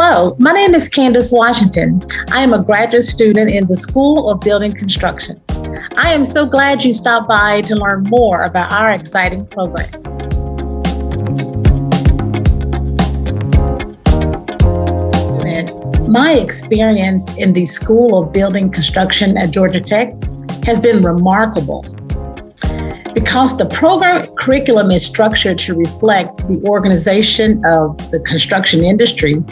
Hello, my name is Candace Washington. I am a graduate student in the School of Building Construction. I am so glad you stopped by to learn more about our exciting programs. My experience in the School of Building Construction at Georgia Tech has been remarkable. Because the program curriculum is structured to reflect the organization of the construction industry,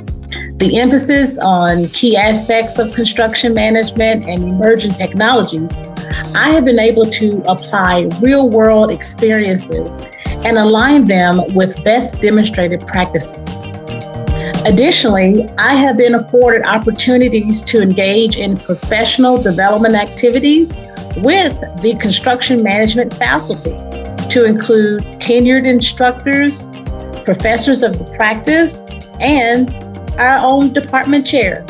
the emphasis on key aspects of construction management and emerging technologies, I have been able to apply real-world experiences and align them with best demonstrated practices. Additionally, I have been afforded opportunities to engage in professional development activities with the construction management faculty, to include tenured instructors, professors of the practice, and our own department chair.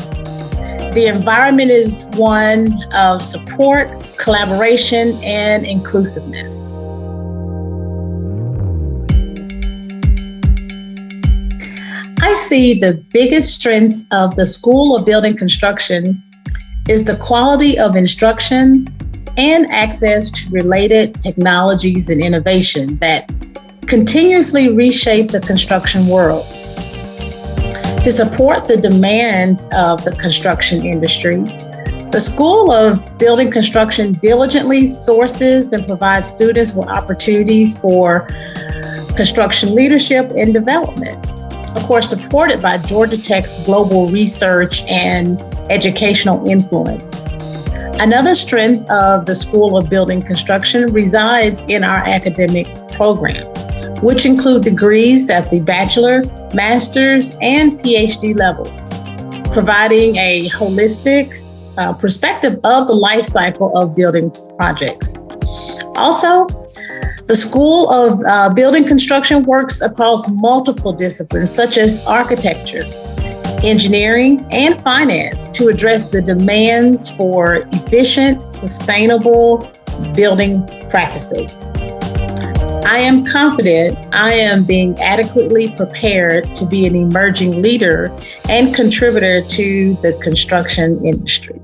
The environment is one of support, collaboration, and inclusiveness. I see the biggest strengths of the School of Building Construction is the quality of instruction and access to related technologies and innovation that continuously reshape the construction world. To support the demands of the construction industry, the School of Building Construction diligently sources and provides students with opportunities for construction leadership and development. Of course, supported by Georgia Tech's global research and educational influence. Another strength of the School of Building Construction resides in our academic programs, which include degrees at the bachelor, master's, and PhD level, providing a holistic perspective of the life cycle of building projects. Also, the School of Building Construction works across multiple disciplines such as architecture, engineering, and finance to address the demands for efficient, sustainable building practices. I am confident I am being adequately prepared to be an emerging leader and contributor to the construction industry.